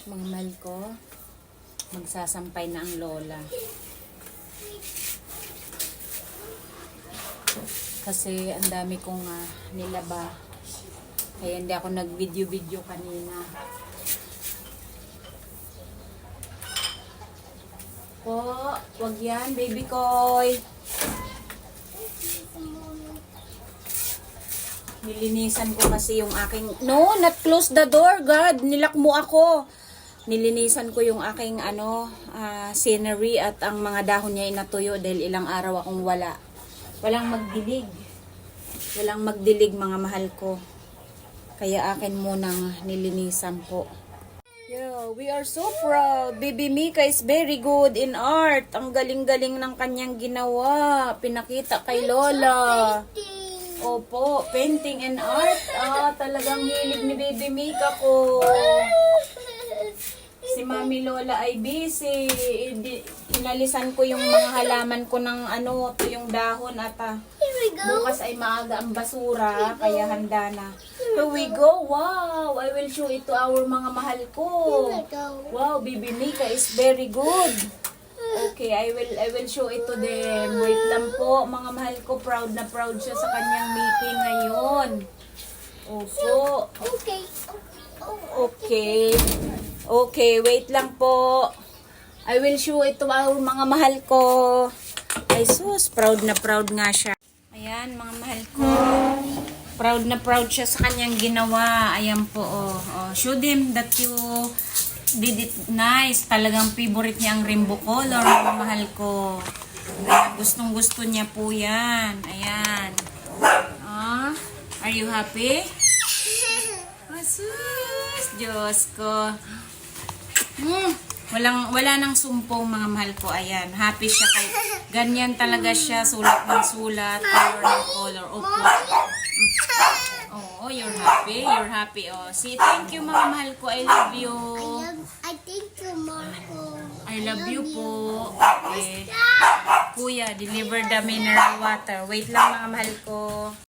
Mga mahal ko, magsasampay na ang lola. Kasi ang dami kong nilaba. Kaya hindi ako nag-video-video kanina. Po, wag yan, baby koy. Nilinisan ko kasi yung aking... No, not close the door, God. Nilak mo ako. Nilinisan ko yung aking scenery at ang mga dahon niya inatuyo dahil ilang araw akong wala. Walang magdilig. Walang magdilig, mga mahal ko. Kaya akin munang nilinisan po. Yeah, we are so proud. Baby Mika is very good in art. Ang galing-galing ng kanyang ginawa. Pinakita kay Lola. Opo, painting and art. Talagang hilig ni Baby Mika ko. Si Mami Lola ay busy. Inalisan ko yung mga halaman ko ng yung dahon at bukas ay maaga ang basura, kaya handa na. Here we go. Wow, I will show it to our mga mahal ko. Wow, Baby Mika is very good. Okay, I will show it to them. Wait lang po, mga mahal ko. Proud na proud siya sa kanyang meeting ngayon. Opo. Okay. Okay, wait lang po. I will show it to our mga mahal ko. Ay sus, proud na proud nga siya. Ayan, mga mahal ko. Proud na proud siya sa kanyang ginawa. Ayan po, show them that you did it nice. Talagang favorite niya ang rainbow color, mga mahal ko. Ayan, gustong gusto niya po yan. Ayan. Are you happy? Asus, Diyos ko. Wala nang sumpong, mga mahal ko. Ayan, happy siya kay ganyan talaga siya, sulat ng sulat, color ng color. Oh, you're happy. You're happy. See, thank you, mga mahal ko. I love you. I thank you, Marco. I love you po. Okay. Kuya, deliver the mineral water. Wait lang, mga mahal ko.